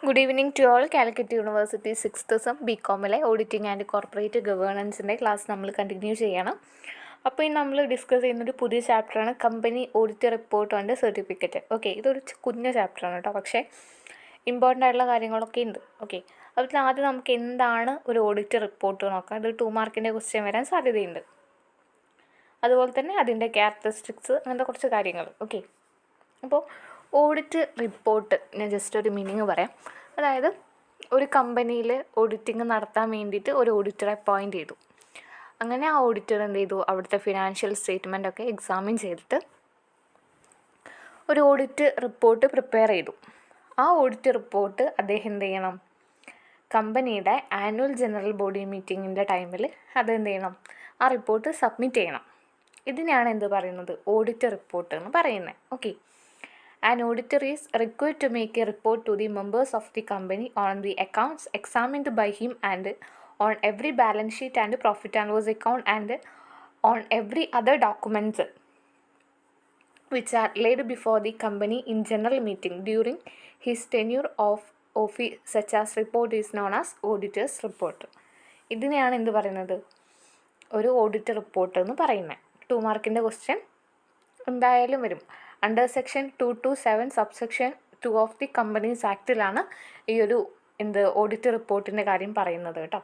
Good evening to all. Calicut university 6th sem ബികോമിലെ auditing and corporate ഗവേണൻസിൻ്റെ class നമ്മൾ continue ചെയ്യണം. അപ്പോൾ ഇന്ന് നമ്മൾ ഡിസ്കസ് ചെയ്യുന്നൊരു പുതിയ ചാപ്റ്ററാണ് company audit report and certificate. Okay, ഇതൊരു കുഞ്ഞ ചാപ്റ്ററാണ് കേട്ടോ, പക്ഷേ ഇമ്പോർട്ടൻ്റ് ആയിട്ടുള്ള കാര്യങ്ങളൊക്കെ ഉണ്ട്. ഓക്കെ, അതിൽ ആദ്യം നമുക്ക് എന്താണ് ഒരു ഓഡിറ്റ് റിപ്പോർട്ട് നോക്കാം. ഇത് 2 മാർക്കിൻ്റെ ക്വസ്റ്റ്യൻ വരാൻ സാധ്യതയുണ്ട്. അതുപോലെ തന്നെ അതിൻ്റെ ക്യാരക്ടറിസ്റ്റിക്സ്, അങ്ങനത്തെ കുറച്ച് കാര്യങ്ങൾ. ഓക്കെ, അപ്പോൾ ഓഡിറ്റ് റിപ്പോർട്ട് ഞാൻ ജസ്റ്റ് ഒരു മീനിങ് പറയാം. അതായത് ഒരു കമ്പനിയിൽ ഓഡിറ്റിംഗ് നടത്താൻ വേണ്ടിയിട്ട് ഒരു ഓഡിറ്ററെ അപ്പോയിൻറ്റ് ചെയ്തു. അങ്ങനെ ആ ഓഡിറ്റർ എന്ത് ചെയ്തു, അവിടുത്തെ ഫിനാൻഷ്യൽ സ്റ്റേറ്റ്മെൻ്റ് ഒക്കെ എക്സാമിൻ ചെയ്തിട്ട് ഒരു ഓഡിറ്റ് റിപ്പോർട്ട് പ്രിപ്പയർ ചെയ്തു. ആ ഓഡിറ്റ് റിപ്പോർട്ട് അദ്ദേഹം എന്ത് ചെയ്യണം, കമ്പനിയുടെ ആനുവൽ ജനറൽ ബോഡി മീറ്റിങ്ങിൻ്റെ ടൈമിൽ അതെന്ത് ചെയ്യണം, ആ റിപ്പോർട്ട് സബ്മിറ്റ് ചെയ്യണം. ഇതിനെയാണ് എന്ത് പറയുന്നത്, ഓഡിറ്റ് റിപ്പോർട്ട് എന്ന് പറയുന്നത്. Okay, an auditor is required to make a report to the members of the company on the accounts examined by him and on every balance sheet and profit and loss account and on every other documents which are laid before the company in general meeting during his tenure of office. Such as report is known as auditor's report. ഇതിനെയാണ് എന്ത് പറയുന്നത്, ഒരു audit report എന്ന് പറയുന്നത്. 2 മാർക്കിൻ്റെ question എന്തായാലും വരും. Under section 227 subsection 2 of the companies ആക്റ്റിലാണ് ഈ ഒരു ഓഡിറ്റ് റിപ്പോർട്ടിൻ്റെ കാര്യം പറയുന്നത് കേട്ടോ.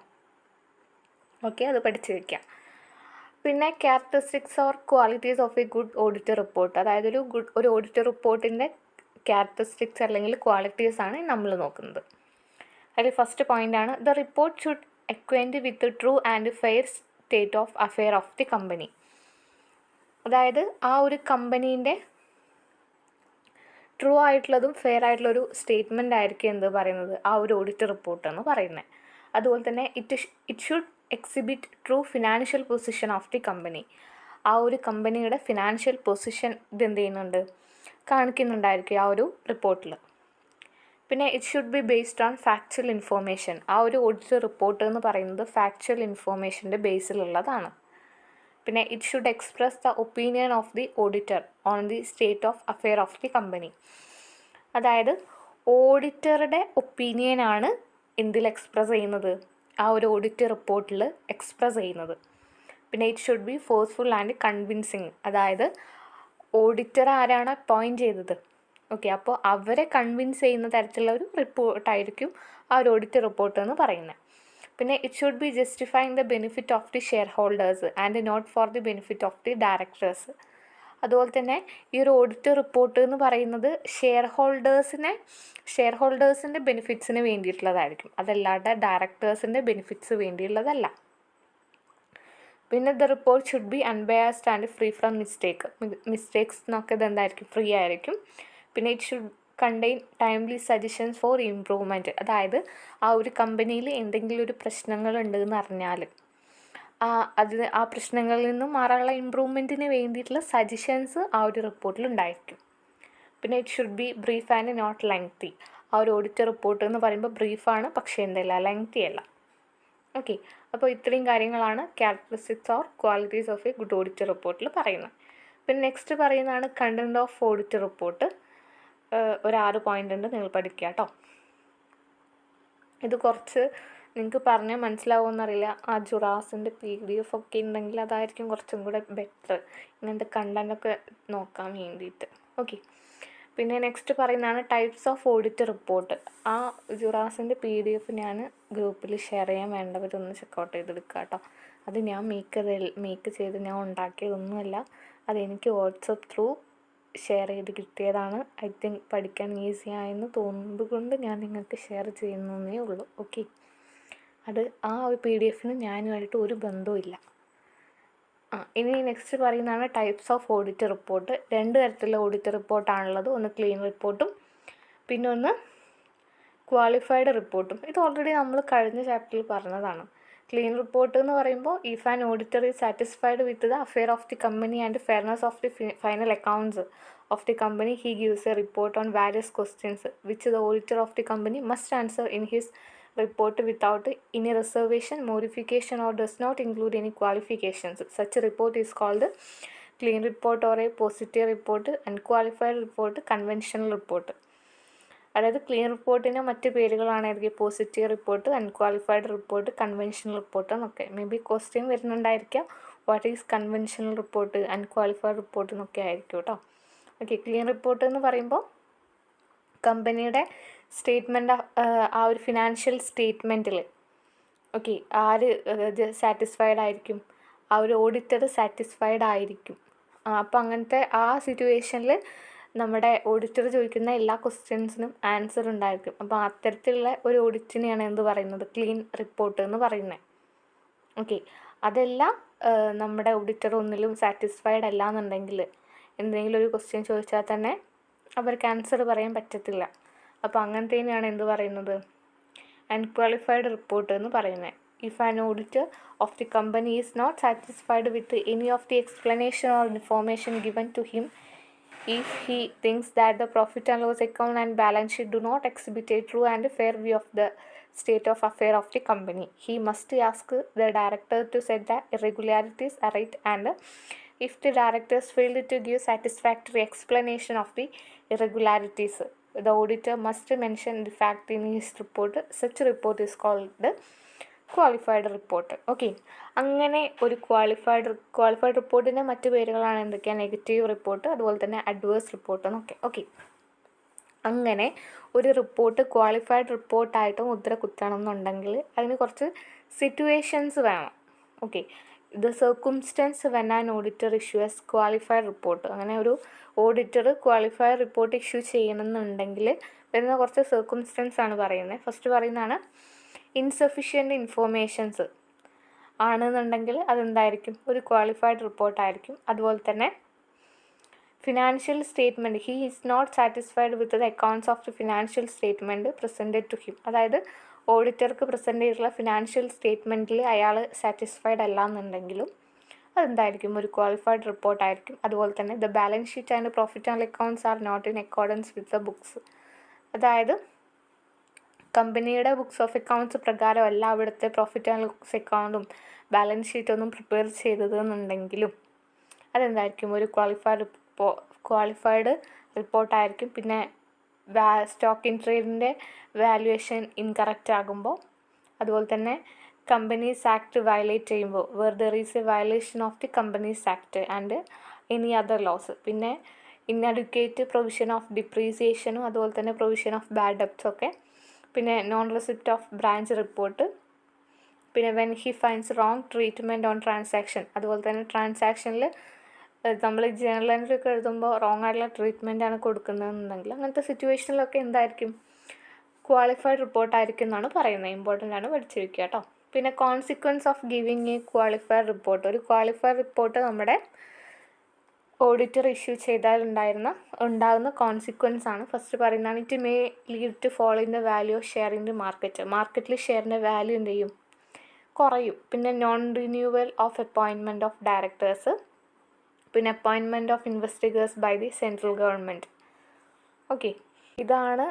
ഓക്കെ, അത് പഠിച്ച് വയ്ക്കാം. പിന്നെ characteristics or qualities of A good audit report, അതായത് ഒരു ഓഡിറ്റ് റിപ്പോർട്ടിൻ്റെ ക്യാരക്ടറിസ്റ്റിക്സ് അല്ലെങ്കിൽ ക്വാളിറ്റീസാണ് നമ്മൾ നോക്കുന്നത്. അതിൽ ഫസ്റ്റ് പോയിൻ്റാണ് the report should acquaint with true and fair state of affair of the company. അതായത് ആ ഒരു കമ്പനീൻ്റെ ട്രൂ ആയിട്ടുള്ളതും ഫെയർ ആയിട്ടുള്ളൊരു സ്റ്റേറ്റ്മെൻ്റ് ആയിരിക്കും എന്ത് പറയുന്നത്, ആ ഒരു ഓഡിറ്റ് റിപ്പോർട്ട് എന്ന് പറയുന്നത്. അതുപോലെ തന്നെ it should exhibit true financial position of the company. ആ ഒരു കമ്പനിയുടെ ഫിനാൻഷ്യൽ പൊസിഷൻ ഇതെന്ത് ചെയ്യുന്നുണ്ട്, കാണിക്കുന്നുണ്ടായിരിക്കും ആ ഒരു റിപ്പോർട്ടിൽ. പിന്നെ it should be based on factual information. ആ ഒരു ഓഡിറ്റ് റിപ്പോർട്ട് എന്ന് പറയുന്നത് ഫാക്ച്വൽ ഇൻഫോർമേഷൻ്റെ ബേസിലുള്ളതാണ്. പിന്നെ it should express the opinion of the auditor on the state of affair of the company. അതായത് ഓഡിറ്ററുടെ ഒപ്പീനിയനാണ് എന്തിൽ എക്സ്പ്രസ് ചെയ്യുന്നത്, ആ ഒരു ഓഡിറ്റ് റിപ്പോർട്ടിൽ എക്സ്പ്രസ് ചെയ്യുന്നത്. പിന്നെ it should B forceful and convincing. അതായത് ഓഡിറ്റർ ആരാണ് അപ്പോയിൻറ്റ് ചെയ്തത്, ഓക്കെ, അപ്പോൾ അവരെ കൺവിൻസ് ചെയ്യുന്ന തരത്തിലുള്ള ഒരു റിപ്പോർട്ടായിരിക്കും ആ ഒരു ഓഡിറ്റ് റിപ്പോർട്ട് എന്ന് പറയുന്നത്. പിന്നെ it should be justifying the benefit of the shareholders and not for the benefit of the directors. അതുപോലെ തന്നെ ഈ ഒരു ഓഡിറ്റ് റിപ്പോർട്ട് എന്ന് പറയുന്നത് ഷെയർ ഹോൾഡേഴ്സിൻ്റെ ബെനിഫിറ്റ്സിന് വേണ്ടിയിട്ടുള്ളതായിരിക്കും, അതല്ലാതെ ഡയറക്ടേഴ്സിൻ്റെ ബെനിഫിറ്റ്സ് വേണ്ടിയുള്ളതല്ല. പിന്നെ the report should be unbiased and free from mistakes എന്നൊക്കെ ഇതെന്തായിരിക്കും, free ആയിരിക്കും. പിന്നെ it should contain timely suggestions four improvement. അതായത് ആ ഒരു കമ്പനിയിൽ എന്തെങ്കിലും ഒരു പ്രശ്നങ്ങളുണ്ടെന്ന് അറിഞ്ഞാൽ ആ പ്രശ്നങ്ങളിൽ നിന്നും മാറാനുള്ള ഇമ്പ്രൂവ്മെൻറ്റിന് വേണ്ടിയിട്ടുള്ള സജഷൻസ് ആ ഒരു റിപ്പോർട്ടിൽ ഉണ്ടായിരിക്കും. പിന്നെ it should be brief and not lengthy. ആ ഒരു ഓഡിറ്റ് റിപ്പോർട്ട് എന്ന് പറയുമ്പോൾ ബ്രീഫാണ്, പക്ഷേ എന്തല്ല ലെങ്തി അല്ല. ഓക്കെ, അപ്പോൾ ഇത്രയും കാര്യങ്ങളാണ് characteristics or qualities of A good audit റിപ്പോർട്ടിൽ പറയുന്നത്. പിന്നെ നെക്സ്റ്റ് പറയുന്നതാണ് കണ്ടൻറ് ഓഫ് ഓഡിറ്റ് റിപ്പോർട്ട്. ഒരു 6 പോയിൻ്റ് ഉണ്ട്, നിങ്ങൾ പഠിക്കുക കേട്ടോ. ഇത് കുറച്ച് നിങ്ങൾക്ക് പറഞ്ഞാൽ മനസ്സിലാവുമെന്നറിയില്ല. ആ ജുറാസിൻ്റെ PDF ഒക്കെ ഉണ്ടെങ്കിൽ അതായിരിക്കും കുറച്ചും കൂടെ ബെറ്റർ, ഇങ്ങനത്തെ കണ്ടൻറ്റൊക്കെ നോക്കാൻ വേണ്ടിയിട്ട്. ഓക്കെ, പിന്നെ നെക്സ്റ്റ് പറയുന്നതാണ് ടൈപ്സ് ഓഫ് ഓഡിറ്റ് റിപ്പോർട്ട്. ആ ജുറാസിൻ്റെ PDF ഞാൻ ഗ്രൂപ്പിൽ ഷെയർ ചെയ്യാൻ വേണ്ടവരൊന്ന് ചെക്കൗട്ട് ചെയ്തെടുക്കുക കേട്ടോ. അത് ഞാൻ മേക്ക് ചെയ്ത് ഞാൻ ഉണ്ടാക്കിയതൊന്നുമല്ല, അതെനിക്ക് വാട്സപ്പ് ത്രൂ ഷെയർ ചെയ്ത് കിട്ടിയതാണ്. ഐ തിങ്ക് പഠിക്കാൻ ഈസി ആയെന്ന് തോന്നുന്നത് കൊണ്ട് ഞാൻ നിങ്ങൾക്ക് ഷെയർ ചെയ്യുന്നതേ ഉള്ളൂ. ഓക്കെ, അത് ആ ഒരു PDF ഞാനുമായിട്ട് ഒരു ബന്ധവുമില്ല. ഇനി നെക്സ്റ്റ് പറയുന്നതാണ് ടൈപ്സ് ഓഫ് ഓഡിറ്റ് റിപ്പോർട്ട്. 2 തരത്തിലുള്ള ഓഡിറ്റ് റിപ്പോർട്ടാണുള്ളത്. ഒന്ന് ക്ലീൻ റിപ്പോർട്ടും പിന്നെ ഒന്ന് ക്വാളിഫൈഡ് റിപ്പോർട്ടും. ഇത് ഓൾറെഡി നമ്മൾ കഴിഞ്ഞ ചാപ്റ്ററിൽ പറഞ്ഞതാണ്. ക്ലീൻ റിപ്പോർട്ട് എന്ന് പറയുമ്പോൾ if an auditor is satisfied with the affair of the company and fairness of the final accounts of the company he gives A report on various questions which the auditor of the company must answer in his report without any reservation, modification or does not include any qualifications. Such a report is called clean report or a positive report, unqualified report, conventional report. അതായത് clean റിപ്പോർട്ടിൻ്റെ മറ്റ് പേരുകളാണ് ഏതൊക്കെ? Positive report, unqualified report, conventional report എന്നൊക്കെ. Maybe question വരുന്നുണ്ടായിരിക്കാം, what is conventional report, unqualified report എന്നൊക്കെ ആയിരിക്കും കേട്ടോ. ഓക്കെ, ക്ലീൻ റിപ്പോർട്ട് എന്ന് പറയുമ്പോൾ കമ്പനിയുടെ സ്റ്റേറ്റ്മെൻറ്റ്, ആ ഒരു ഫിനാൻഷ്യൽ സ്റ്റേറ്റ്മെൻറ്റിൽ ഓക്കെ ആര് സാറ്റിസ്ഫൈഡ് ആയിരിക്കും? ആ ഒരു ഓഡിറ്റർ സാറ്റിസ്ഫൈഡ് ആയിരിക്കും. അപ്പോൾ അങ്ങനത്തെ ആ സിറ്റുവേഷനിൽ നമ്മുടെ ഓഡിറ്റർ ചോദിക്കുന്ന എല്ലാ ക്വസ്റ്റ്യൻസിനും ആൻസർ ഉണ്ടായിരിക്കും. അപ്പോൾ അത്തരത്തിലുള്ള ഒരു ഓഡിറ്റിനെയാണ് എന്ത് പറയുന്നത്? ക്ലീൻ റിപ്പോർട്ട് എന്ന് പറയുന്നത്. ഓക്കെ, അതല്ല നമ്മുടെ ഓഡിറ്റർ ഒന്നിലും സാറ്റിസ്ഫൈഡ് അല്ല എന്നുണ്ടെങ്കിൽ എന്തെങ്കിലും ഒരു ക്വസ്റ്റ്യൻ ചോദിച്ചാൽ തന്നെ അവർക്ക് ആൻസർ പറയാൻ പറ്റത്തില്ല. അപ്പോൾ അങ്ങനത്തേനെയാണ് എന്ത് പറയുന്നത്? അൺക്വാളിഫൈഡ് റിപ്പോർട്ട് എന്ന് പറയുന്നത്. If an auditor of the company is not satisfied with any of the explanation or information given to him, if he thinks that the profit and loss account and balance sheet do not exhibit a true and fair view of the state of affair of the company, he must ask the director to set the irregularities right, and if the directors failed to give satisfactory explanation of the irregularities, the auditor must mention the fact in his report. Such report is called qualified report. Okay, അങ്ങനെ ഒരു qualified റിപ്പോർട്ടിൻ്റെ മറ്റ് പേരുകളാണ് എന്തൊക്കെയാണ്? Negative report, അതുപോലെ തന്നെ adverse report എന്നൊക്കെ. Okay, അങ്ങനെ ഒരു റിപ്പോർട്ട് ക്വാളിഫൈഡ് റിപ്പോർട്ടായിട്ട് മുദ്ര കുത്തണം എന്നുണ്ടെങ്കിൽ അതിന് കുറച്ച് സിറ്റുവേഷൻസ് വേണം. Okay, the circumstances when an auditor issues qualified report. അങ്ങനെ ഒരു ഓഡിറ്റർ ക്വാളിഫൈഡ് റിപ്പോർട്ട് ഇഷ്യൂ ചെയ്യണമെന്നുണ്ടെങ്കിൽ വരുന്ന കുറച്ച് സർക്കുംസ്റ്റൻസ് ആണ് പറയുന്നത്. ഫസ്റ്റ് പറയുന്നതാണ് ഇൻസഫിഷ്യൻറ്റ് ഇൻഫോർമേഷൻസ് ആണെന്നുണ്ടെങ്കിൽ അതെന്തായിരിക്കും? ഒരു ക്വാളിഫൈഡ് റിപ്പോർട്ടായിരിക്കും. അതുപോലെ തന്നെ financial statement, he is not satisfied with the accounts of the financial statement presented to him. അതായത് ഓഡിറ്റർക്ക് പ്രസൻറ്റ് ചെയ്തിട്ടുള്ള ഫിനാൻഷ്യൽ സ്റ്റേറ്റ്മെൻറ്റിൽ അയാൾ സാറ്റിസ്ഫൈഡ് അല്ല എന്നുണ്ടെങ്കിലും അതെന്തായിരിക്കും? ഒരു ക്വാളിഫൈഡ് റിപ്പോർട്ടായിരിക്കും. അതുപോലെ തന്നെ the balance sheet and profit and accounts are not in accordance with the books. അതായത് കമ്പനിയുടെ ബുക്സ് ഓഫ് അക്കൗണ്ട്സ് പ്രകാരമല്ല അവിടുത്തെ പ്രോഫിറ്റ് ആൻഡ് ലോസ് അക്കൗണ്ടും ബാലൻസ് ഷീറ്റൊന്നും പ്രിപ്പയർ ചെയ്തത് എന്നുണ്ടെങ്കിലും അതെന്തായിരിക്കും? ഒരു ക്വാളിഫൈഡ് റിപ്പോർട്ടായിരിക്കും. പിന്നെ സ്റ്റോക്ക് ഇൻ ട്രേഡിൻ്റെ വാല്യുവേഷൻ ഇൻകറക്റ്റ് ആകുമ്പോൾ, അതുപോലെ തന്നെ കമ്പനീസ് ആക്ട് വയലേറ്റ് ചെയ്യുമ്പോൾ, where there is a violation of the companies act and any other laws. പിന്നെ ഇൻഅഡ്വക്കേറ്റ് പ്രൊവിഷൻ ഓഫ് ഡിപ്രീസിയേഷനും അതുപോലെ തന്നെ പ്രൊവിഷൻ ഓഫ് ബാഡ് ഡെപ്റ്റ്സ് ഒക്കെ. പിന്നെ non receipt of branch report. പിന്നെ when he finds wrong treatment on transaction. അതുപോലെ തന്നെ ട്രാൻസാക്ഷനിൽ നമ്മൾ journal entry ഒക്കെ എഴുതുമ്പോൾ റോങ് ആയിട്ടുള്ള ട്രീറ്റ്മെൻറ്റാണ് കൊടുക്കുന്നതെന്നുണ്ടെങ്കിൽ അങ്ങനത്തെ സിറ്റുവേഷനിലൊക്കെ എന്തായിരിക്കും? ക്വാളിഫൈഡ് റിപ്പോർട്ടായിരിക്കും എന്നാണ് പറയുന്നത്. ഇമ്പോർട്ടൻ്റ് ആണ്, പഠിച്ചു വയ്ക്കുക കേട്ടോ. പിന്നെ consequence of giving a qualified report. ഒരു ക്വാളിഫൈഡ് റിപ്പോർട്ട് നമ്മുടെ ഓഡിറ്റർ ഇഷ്യൂ ചെയ്താൽ ഉണ്ടാകുന്ന കോൺസിക്വൻസ് ആണ്. ഫസ്റ്റ് പറയുന്നതാണ് it may lead to fall in the value of share in the market. മാർക്കറ്റിൽ ഷെയറിൻ്റെ വാല്യൂ എന്ത് ചെയ്യും? കുറയും. പിന്നെ non renewal of appointment of directors. പിന്നെ appointment of investigators by the central government. Okay, ഇതാണ്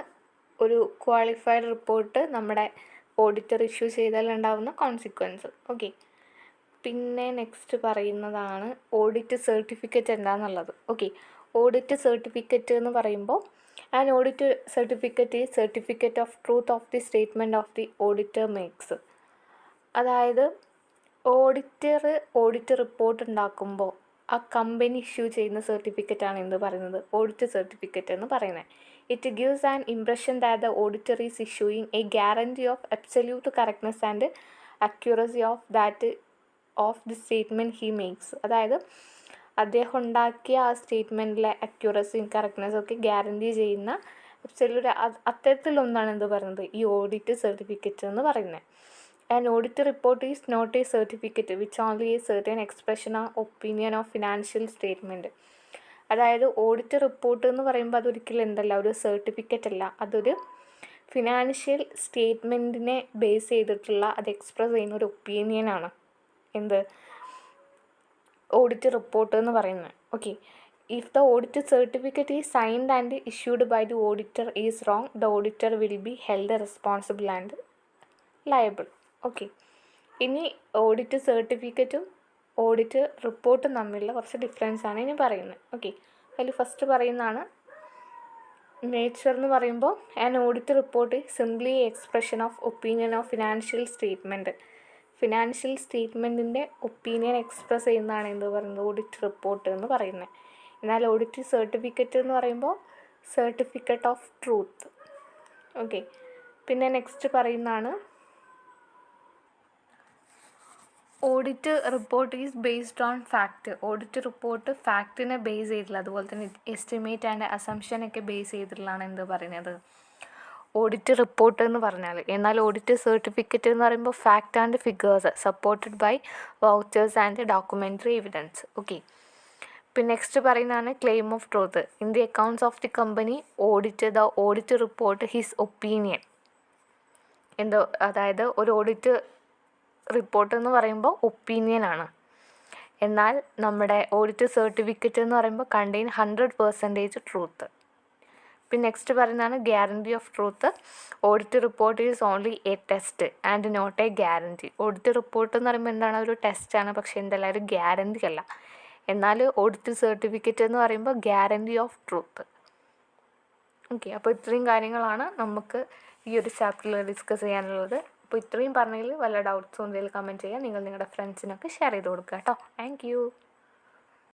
ഒരു ക്വാളിഫൈഡ് റിപ്പോർട്ട് നമ്മുടെ ഓഡിറ്റർ ഇഷ്യൂ ചെയ്താൽ ഉണ്ടാകുന്ന കോൺസിക്വൻസ്. ഓക്കെ, പിന്നെ നെക്സ്റ്റ് പറയുന്നതാണ് ഓഡിറ്റ് സർട്ടിഫിക്കറ്റ് എന്താണെന്നുള്ളത്. ഓക്കെ, ഓഡിറ്റ് സർട്ടിഫിക്കറ്റ് എന്ന് പറയുമ്പോൾ an audit certificate is certificate of truth of the statement of the auditor makes. അതായത് ഓഡിറ്റ് റിപ്പോർട്ട് ഉണ്ടാക്കുമ്പോൾ ആ കമ്പനി ഇഷ്യൂ ചെയ്യുന്ന സർട്ടിഫിക്കറ്റാണ് എന്ത് പറയുന്നത്? ഓഡിറ്റ് സർട്ടിഫിക്കറ്റ് എന്ന് പറയുന്നത്. It gives an impression that the auditor is issuing A guarantee of absolute correctness and accuracy of the statement he makes. അതായത് അദ്ദേഹം ഉണ്ടാക്കിയ ആ സ്റ്റേറ്റ്മെൻറ്റിലെ അക്യൂറസിയും കറക്റ്റ്നെസ്സും ഒക്കെ ഗ്യാരണ്ടി ചെയ്യുന്ന അബ്സല്യൂട്ട് അത്തരത്തിലൊന്നാണ് എന്ത് പറയുന്നത്? ഈ ഓഡിറ്റ് സർട്ടിഫിക്കറ്റ് എന്ന് പറയുന്നത്. An audit report is not a certificate which only a certain expression or opinion of financial statement. അതായത് ഓഡിറ്റ് റിപ്പോർട്ട് എന്ന് പറയുമ്പോൾ അതൊരിക്കലും എന്തല്ല, ഒരു സർട്ടിഫിക്കറ്റ് അല്ല, അതൊരു ഫിനാൻഷ്യൽ സ്റ്റേറ്റ്മെൻറ്റിനെ ബേസ് ചെയ്തിട്ടുള്ള അത് എക്സ്പ്രസ് ചെയ്യുന്ന ഒരു ഒപ്പീനിയനാണ് എന്ത് ഓഡിറ്റ് റിപ്പോർട്ട് എന്ന് പറയുന്നത്. Okay, if the audit certificate is signed and issued by the auditor is wrong, the auditor will be held responsible and liable. Okay, ഇനി ഓഡിറ്റ് സർട്ടിഫിക്കറ്റും ഓഡിറ്റ് റിപ്പോർട്ടും തമ്മിലുള്ള കുറച്ച് ഡിഫറൻസ് ആണ് ഇനി പറയുന്നത്. ഓക്കെ, അതിൽ ഫസ്റ്റ് പറയുന്നതാണ് നേച്ചർ എന്ന് പറയുമ്പോൾ an audit report simply expression of opinion of financial statement. Financial സ്റ്റേറ്റ്മെൻറ്റിൻ്റെ ഒപ്പീനിയൻ എക്സ്പ്രസ് ചെയ്യുന്നതാണ് എന്ത് പറയുന്നത് ഓഡിറ്റ് റിപ്പോർട്ട് എന്ന് പറയുന്നത്. എന്നാൽ ഓഡിറ്റ് സർട്ടിഫിക്കറ്റ് എന്ന് പറയുമ്പോൾ സർട്ടിഫിക്കറ്റ് ഓഫ് ട്രൂത്ത്. ഓക്കെ, പിന്നെ നെക്സ്റ്റ് പറയുന്നതാണ് audit report is based on fact. Audit report ഫാക്റ്റിനെ ബേസ് ചെയ്തിട്ടുള്ള, അതുപോലെ തന്നെ എസ്റ്റിമേറ്റ് ആൻഡ് അസംഷനൊക്കെ ബേസ് ചെയ്തിട്ടുള്ളതാണ് എന്ത് പറയുന്നത് ഓഡിറ്റ് റിപ്പോർട്ട് എന്ന് പറഞ്ഞാൽ. എന്നാൽ ഓഡിറ്റ് സർട്ടിഫിക്കറ്റ് എന്ന് പറയുമ്പോൾ fact and figures supported by vouchers and documentary evidence. Okay, പിന്നെ നെക്സ്റ്റ് പറയുന്നതാണ് claim of truth. In the accounts of the company audit the audit report his opinion. അതായത് ഒരു ഓഡിറ്റ് റിപ്പോർട്ട് എന്ന് പറയുമ്പോൾ ഒപ്പീനിയനാണ്. എന്നാൽ നമ്മുടെ ഓഡിറ്റ് സർട്ടിഫിക്കറ്റ് എന്ന് പറയുമ്പോൾ കണ്ടെയ്ൻ 100% ട്രൂത്ത്. പിന്നെ നെക്സ്റ്റ് പറയുന്നതാണ് guarantee of truth. Audit report is only a test and not a guarantee. Audit report എന്ന് പറയുമ്പോൾ എന്താണ്, ഒരു ടെസ്റ്റാണ്, പക്ഷേ എന്തെല്ലാം ഒരു ഗ്യാരണ്ടി അല്ല. എന്നാൽ ഓഡിറ്റ് സർട്ടിഫിക്കറ്റ് എന്ന് പറയുമ്പോൾ ഗ്യാരണ്ടി ഓഫ് ട്രൂത്ത്. ഓക്കെ, അപ്പോൾ ഇത്രയും കാര്യങ്ങളാണ് നമുക്ക് ഈ ഒരു ചാപ്റ്ററിൽ ഡിസ്കസ് ചെയ്യാനുള്ളത്. അപ്പോൾ ഇത്രയും പറഞ്ഞതിൽ വല്ല ഡൗട്ട്സും എന്തെങ്കിലും കമൻറ്റ് ചെയ്യുക. നിങ്ങൾ നിങ്ങളുടെ ഫ്രണ്ട്സിനൊക്കെ ഷെയർ ചെയ്ത് കൊടുക്കുക കേട്ടോ. Thank you.